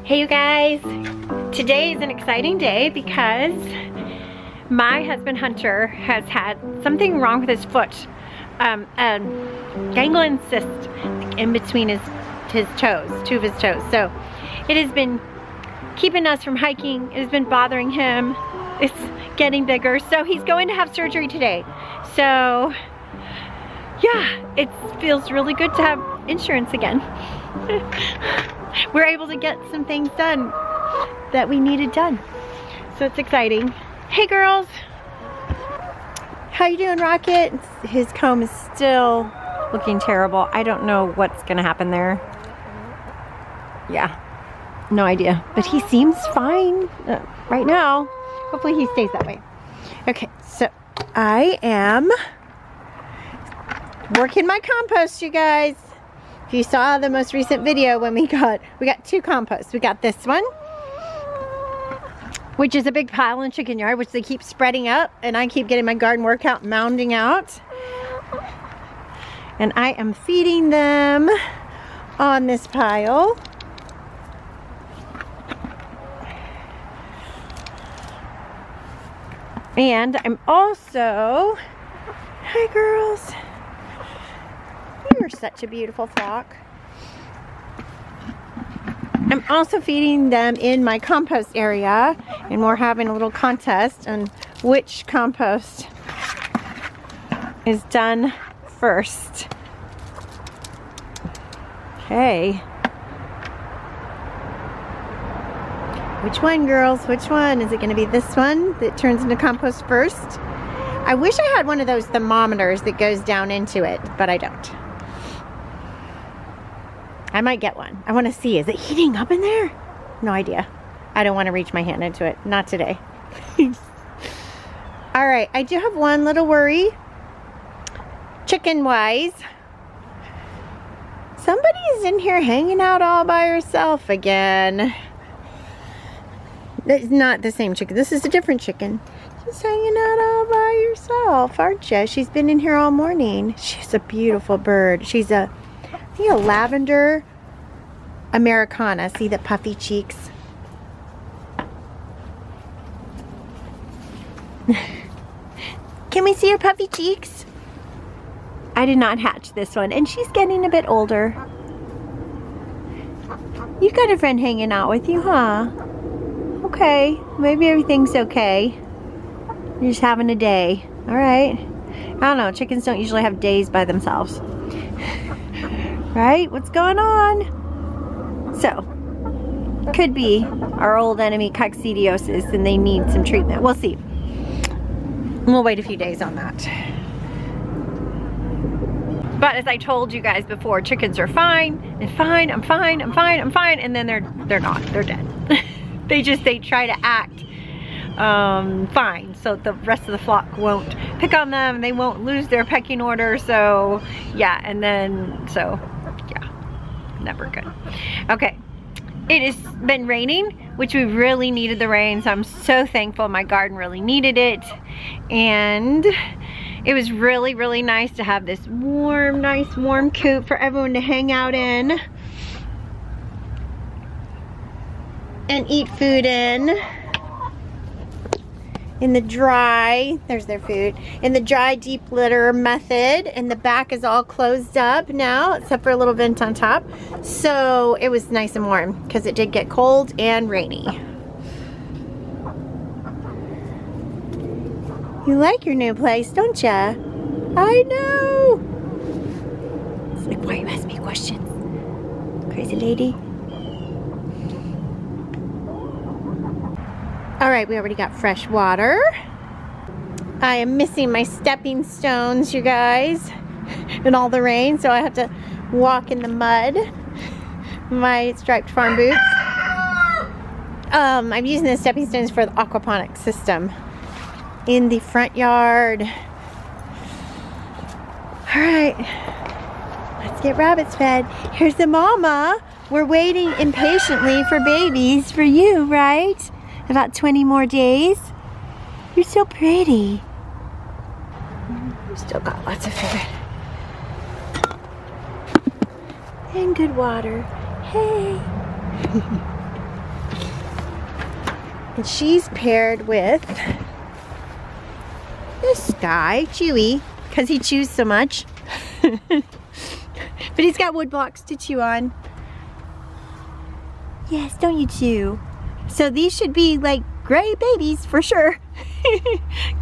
Hey you guys, today is an exciting day because my husband Hunter has had something wrong with his foot, a ganglion cyst in between his toes, two of his toes. So it has been keeping us from hiking. It has been bothering him. It's getting bigger, so he's going to have surgery today. So yeah, it feels really good to have insurance again. We're able to get some things done that we needed done. So it's exciting. Hey girls. How you doing, Rocket? His comb is still looking terrible. I don't know what's gonna happen there. Yeah, no idea. But he seems fine right now. Hopefully he stays that way. Okay, so I am working my compost, you guys. If you saw the most recent video when we got two composts. We got this one, which is a big pile in chicken yard, which they keep spreading up, and I keep getting my garden workout mounding out. And I am feeding them on this pile. And I'm also, hi girls. You're such a beautiful flock. I'm also feeding them in my compost area, and we're having a little contest on which compost is done first. Okay. Which one, girls? Which one? Is it going to be this one that turns into compost first? I wish I had one of those thermometers that goes down into it, but I don't. I might get one. I want to see. Is it heating up in there? No idea. I don't want to reach my hand into it. Not today. All right. I do have one little worry. Chicken-wise. Somebody's in here hanging out all by herself again. It's not the same chicken. This is a different chicken. She's hanging out all by herself, aren't you? She's been in here all morning. She's a beautiful bird. She's a lavender Americana. See the puffy cheeks? Can we see her puffy cheeks? I did not hatch this one, and she's getting a bit older. You got a friend hanging out with you, huh? Okay, maybe everything's okay. You're just having a day. All right. I don't know, chickens don't usually have days by themselves. Right? What's going on? So, could be our old enemy coccidiosis and they need some treatment. We'll see. We'll wait a few days on that. But as I told you guys before, chickens are fine and fine, I'm fine, I'm fine, I'm fine, and then they're not. They're dead. they try to act fine, so the rest of the flock won't pick on them, they won't lose their pecking order. So yeah, and then so yeah, never good. Okay, it has been raining, which we really needed the rain, so I'm so thankful. My garden really needed it, and it was really, really nice to have this warm, nice warm coop for everyone to hang out in and eat food in the dry, there's their food, in the dry deep litter method, and the back is all closed up now except for a little vent on top. So it was nice and warm because it did get cold and rainy. You like your new place, don't ya? I know. It's like, why you ask me questions? Crazy lady. All right, we already got fresh water. I am missing my stepping stones, you guys, in all the rain, so I have to walk in the mud. My striped farm boots. I'm using the stepping stones for the aquaponics system in the front yard. All right, let's get rabbits fed. Here's the mama. We're waiting impatiently for babies for you, right? About 20 more days. You're so pretty. You still got lots of food. And good water. Hey. And she's paired with this guy, Chewy, because he chews so much. But he's got wood blocks to chew on. Yes, don't you chew? So these should be like gray babies for sure.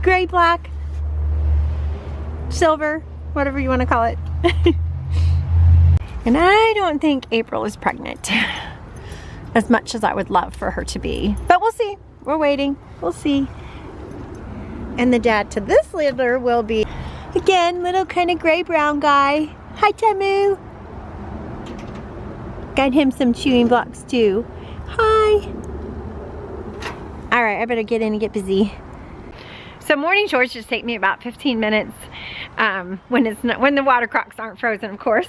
Gray, black, silver, whatever you want to call it. And I don't think April is pregnant as much as I would love for her to be. But we'll see. We're waiting. We'll see. And the dad to this littler will be, again, little kind of gray-brown guy. Hi, Tamu. Got him some chewing blocks too. Hi. All right, I better get in and get busy. So morning chores just take me about 15 minutes when the water crocks aren't frozen, of course.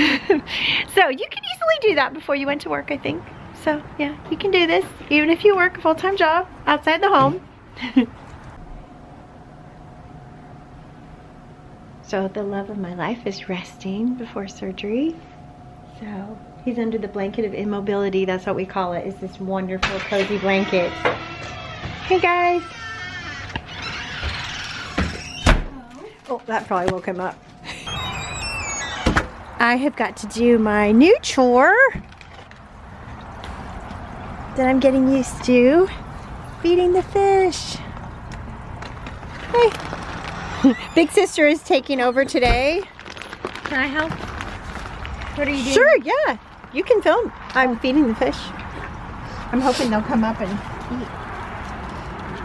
So you can easily do that before you went to work, I think. So yeah, you can do this even if you work a full-time job outside the home. So the love of my life is resting before surgery. So he's under the blanket of immobility. That's what we call it. It's this wonderful cozy blanket. Hey guys. Oh, that probably woke him up. I have got to do my new chore that I'm getting used to. Feeding the fish. Hey. Big sister is taking over today. Can I help? What are you doing? Sure, yeah. You can film. I'm feeding the fish. I'm hoping they'll come up and eat.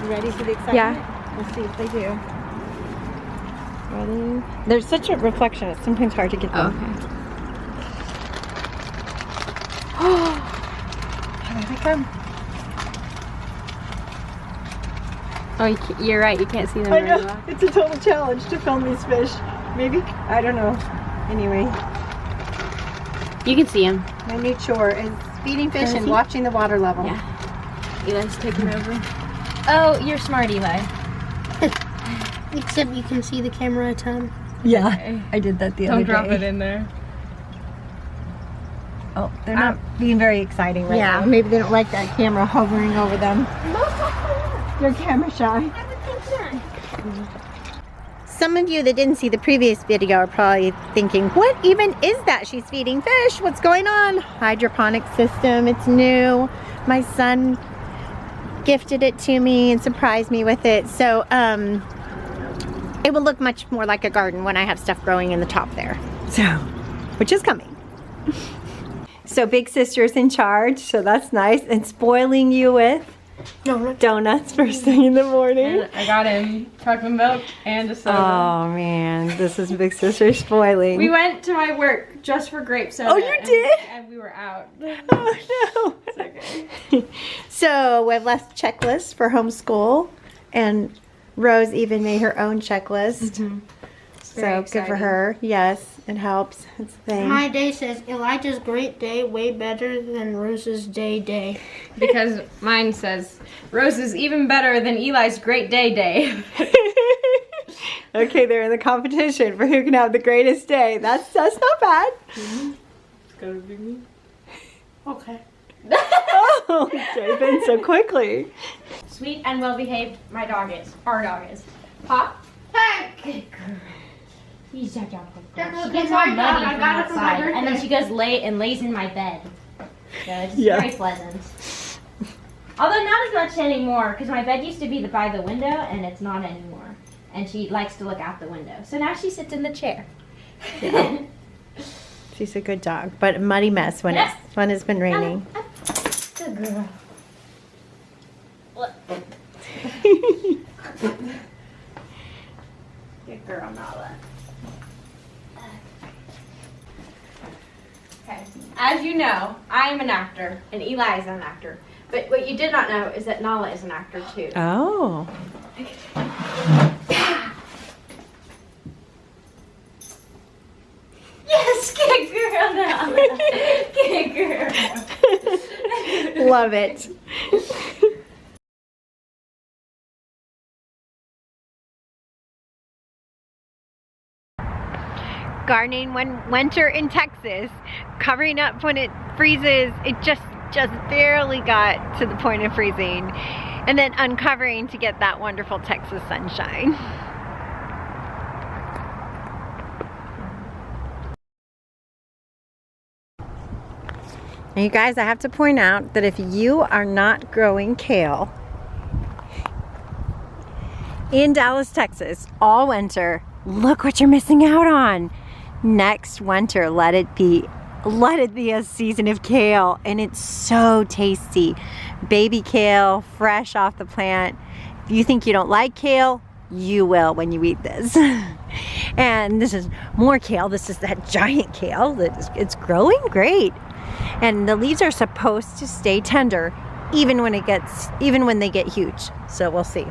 You ready for the excitement? Yeah. We'll see if they do. Ready? There's such a reflection, it's sometimes hard to get them. Oh, Here they come. okay. Oh, you're right. You can't see them I very know. well. It's a total challenge to film these fish. Maybe? I don't know. Anyway, You can see them. my new chore is feeding fish Can I and see? watching the water level. Yeah. Eli's taking over. Oh, you're smart, Eli. Except you can see the camera a ton. Yeah, Okay. I did that the other day. Don't drop it in there. Oh, they're not being very exciting right Yeah. now. Maybe they don't like that camera hovering over them. They're camera shy. Some of you that didn't see the previous video are probably thinking, what even is that? She's feeding fish. What's going on? Hydroponic system. It's new. My son gifted it to me and surprised me with it. So it will look much more like a garden when I have stuff growing in the top there. So, which is coming. So big sister's in charge, so that's nice. And spoiling you with donuts first thing in the morning. And I got him chocolate milk and a soda. Oh man, this is big sister spoiling. We went to my work just for grape soda. Oh, you did? And we were out. Oh no. It's okay. So we have left checklists for homeschool, and Rose even made her own checklist. So Very good for exciting. her. Yes, it helps. It's the thing. My day says Elijah's great day way better than Rose's day. Because mine says, Rose is even better than Eli's great day. Okay, they're in the competition for who can have the greatest day. That's not bad. It's gotta be me. Okay. Oh, Jabin, so quickly. Sweet and well behaved, my dog is. Our dog is. Pop? Hey! Good girl. She's such a good That girl. was She gets my all dog. muddy I from got it for my outside, and then birthday. she goes lays in my bed. So it's Yeah. very pleasant. Although not as much anymore, because my bed used to be by the window, and it's not anymore. And she likes to look out the window. So now she sits in the chair. Yeah. She's a good dog, but a muddy mess when it's been raining. Good girl. Good girl, Nala. Okay. As you know, I am an actor, and Eli is an actor. But what you did not know is that Nala is an actor too. Good girl. Love it. Gardening when winter in Texas, covering up when it freezes. It just barely got to the point of freezing, and then uncovering to get that wonderful Texas sunshine. Now you guys, I have to point out that if you are not growing kale in Dallas, Texas all winter, look what you're missing out on. Next winter, let it be a season of kale, and it's so tasty. Baby kale, fresh off the plant. If you think you don't like kale, you will when you eat this. And this is more kale. This is that giant kale it's growing great. And the leaves are supposed to stay tender even when they get huge. So we'll see.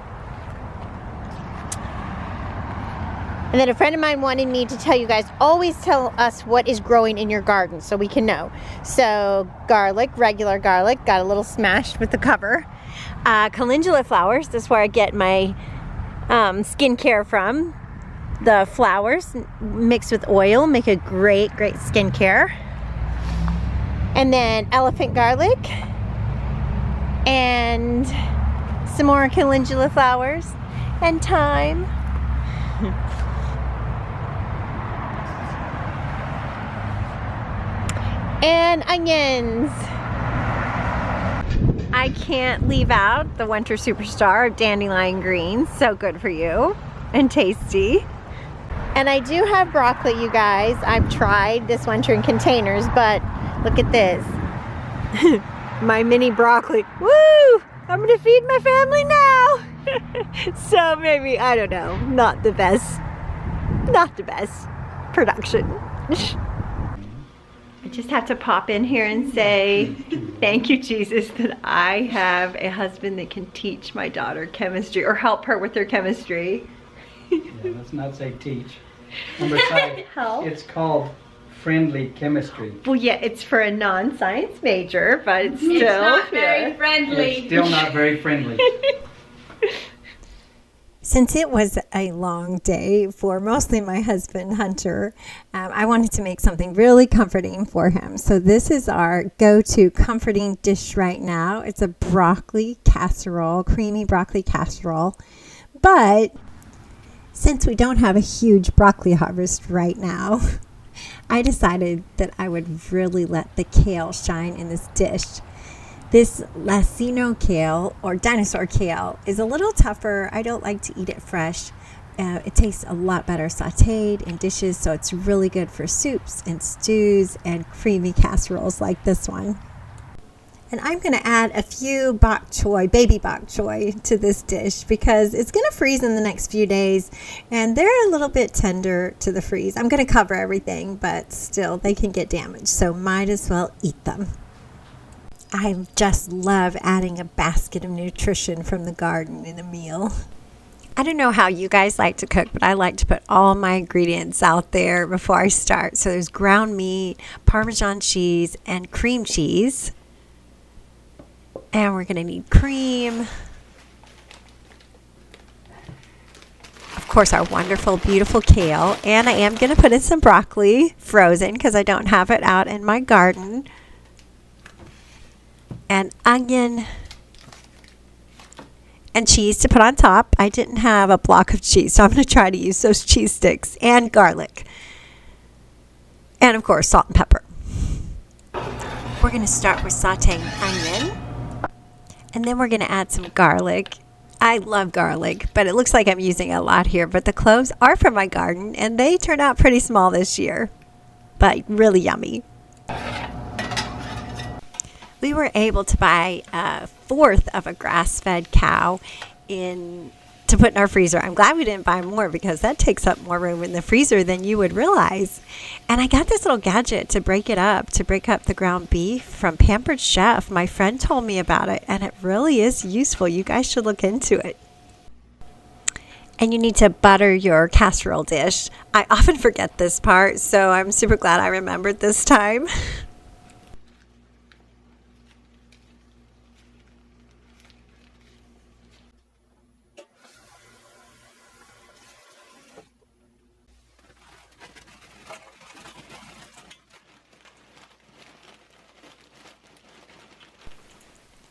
And then a friend of mine wanted me to tell you guys, always tell us what is growing in your garden so we can know. So garlic, regular garlic, got a little smashed with the cover. Calendula flowers, this is where I get my skincare from. The flowers mixed with oil make a great skincare. And then elephant garlic and some more calendula flowers and thyme. And onions. I can't leave out the winter superstar of dandelion greens. So good for you and tasty. And I do have broccoli, you guys. I've tried this winter in containers, but look at this. My mini broccoli. Woo! I'm gonna feed my family now. So maybe, I don't know, not the best production. I just have to pop in here and say, thank you, Jesus, that I have a husband that can teach my daughter chemistry or help her with her chemistry. Yeah, let's not say teach. And besides, Help. it's called friendly chemistry. Well, yeah, it's for a non-science major, but it's still It's not very friendly. It's still not very friendly. Since it was a long day for mostly my husband, Hunter, I wanted to make something really comforting for him. So this is our go-to comforting dish right now. It's a broccoli casserole, creamy broccoli casserole. But since we don't have a huge broccoli harvest right now, I decided that I would really let the kale shine in this dish. This Lacino kale, or dinosaur kale, is a little tougher. I don't like to eat it fresh. It tastes a lot better sauteed in dishes, so it's really good for soups and stews and creamy casseroles like this one. And I'm going to add a few bok choy, baby bok choy, to this dish because it's going to freeze in the next few days, and they're a little bit tender to the freeze. I'm going to cover everything, but still, they can get damaged, so might as well eat them. I just love adding a basket of nutrition from the garden in a meal. I don't know how you guys like to cook, but I like to put all my ingredients out there before I start. So there's ground meat, Parmesan cheese, and cream cheese. And we're going to need cream. Of course, our wonderful, beautiful kale. And I am going to put in some broccoli, frozen, because I don't have it out in my garden. And onion and cheese to put on top. I didn't have a block of cheese, so I'm going to try to use those cheese sticks, and garlic. And of course, salt and pepper. We're going to start with sauteing onion. And then we're going to add some garlic. I love garlic, but it looks like I'm using a lot here. But the cloves are from my garden, and they turned out pretty small this year, but really yummy. We were able to buy a fourth of a grass-fed cow to put in our freezer. I'm glad we didn't buy more because that takes up more room in the freezer than you would realize. And I got this little gadget to break up the ground beef from Pampered Chef. My friend told me about it, and it really is useful. You guys should look into it. And you need to butter your casserole dish. I often forget this part, so I'm super glad I remembered this time.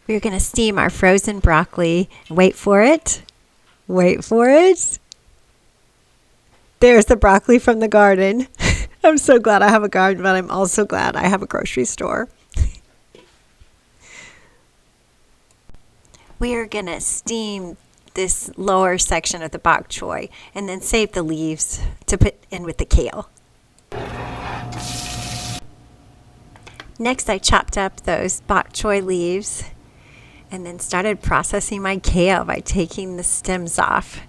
We're going to steam our frozen broccoli. Wait for it. Wait for it. There's the broccoli from the garden. I'm so glad I have a garden, but I'm also glad I have a grocery store. We are going to steam this lower section of the bok choy and then save the leaves to put in with the kale. Next, I chopped up those bok choy leaves and then started processing my kale by taking the stems off.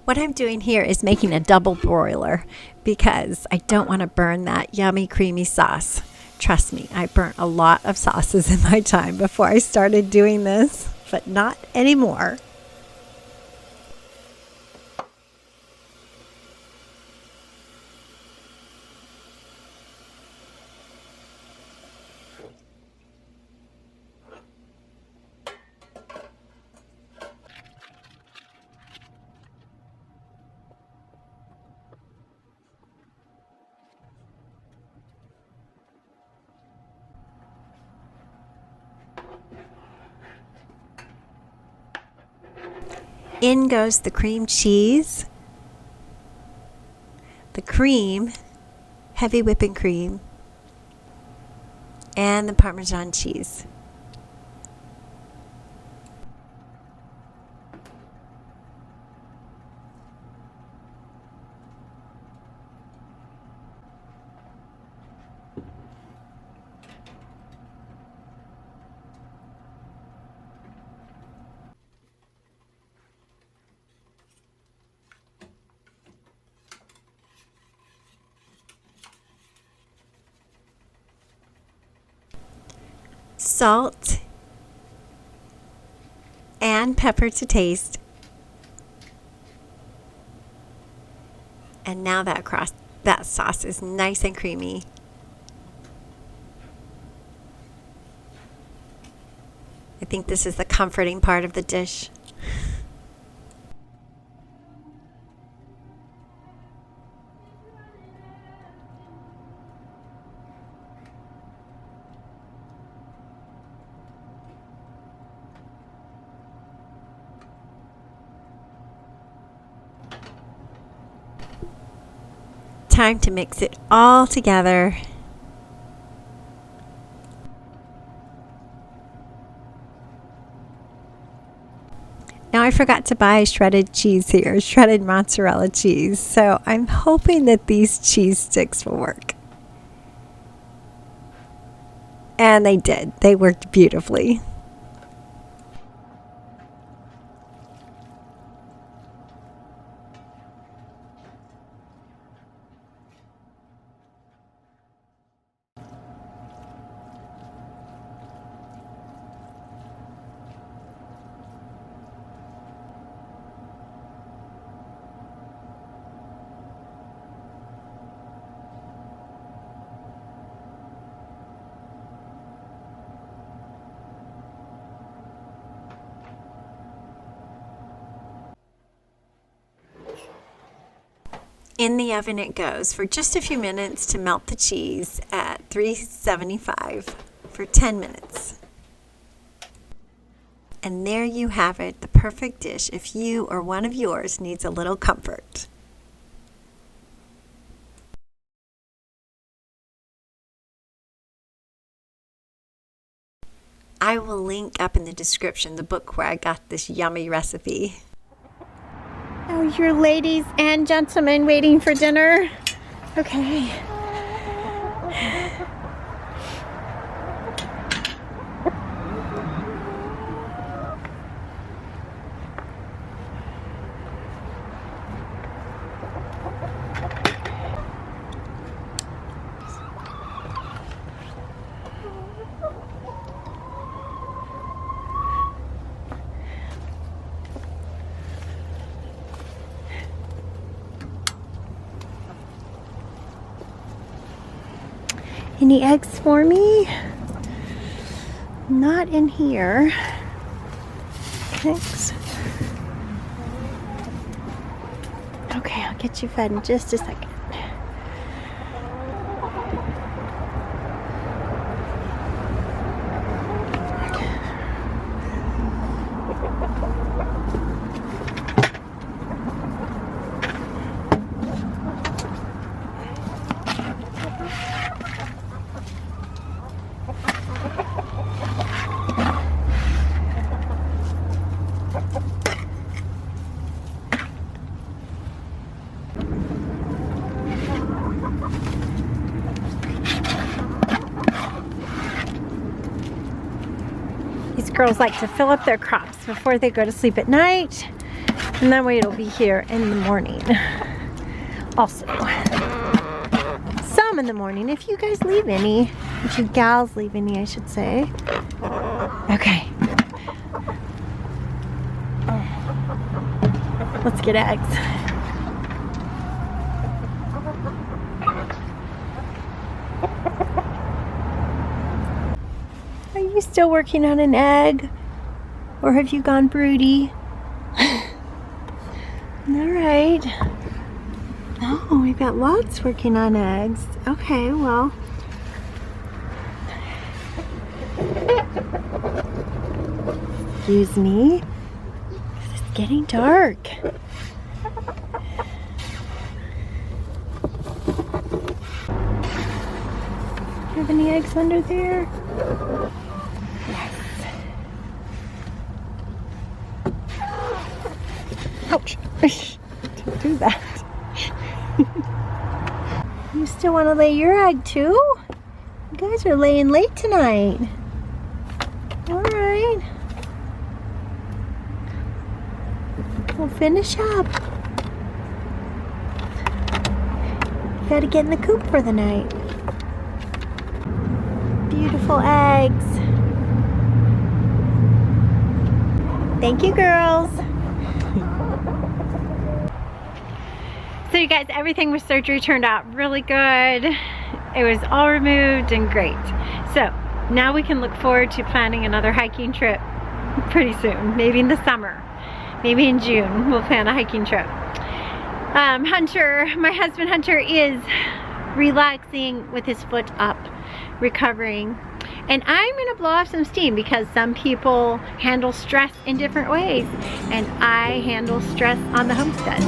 What I'm doing here is making a double broiler because I don't want to burn that yummy creamy sauce. Trust me, I burnt a lot of sauces in my time before I started doing this, but not anymore. In goes the cream cheese, the cream, heavy whipping cream, and the Parmesan cheese. Salt and pepper to taste. And now that sauce is nice and creamy. I think this is the comforting part of the dish. Time to mix it all together. Now I forgot to buy shredded cheese here, shredded mozzarella cheese, so I'm hoping that these cheese sticks will work. And they did. They worked beautifully. In the oven it goes for just a few minutes to melt the cheese at 375 for 10 minutes. And there you have it, the perfect dish if you or one of yours needs a little comfort. I will link up in the description the book where I got this yummy recipe. Oh, your ladies and gentlemen waiting for dinner? Okay. Any eggs for me? Not in here. Thanks. Okay, I'll get you fed in just a second. These girls like to fill up their crops before they go to sleep at night, and that way it'll be here in the morning. Also, some in the morning, if you guys leave any, if you gals leave any, I should say. Okay. Let's get eggs. Are you still working on an egg? Or have you gone broody? Alright. Oh, we've got lots working on eggs. Okay, well. Excuse me. It's getting dark. Do you have any eggs under there? Yes. Ouch. Don't do that. You still want to lay your egg too? You guys are laying late tonight. Alright. We'll finish up. Gotta get in the coop for the night. Beautiful eggs. Thank you, girls. So you guys, everything with surgery turned out really good. It was all removed and great. So now we can look forward to planning another hiking trip pretty soon, maybe in the summer. Maybe in June, we'll plan a hiking trip. Hunter, my husband Hunter, is relaxing with his foot up, recovering. And I'm gonna blow off some steam because some people handle stress in different ways. And I handle stress on the homestead.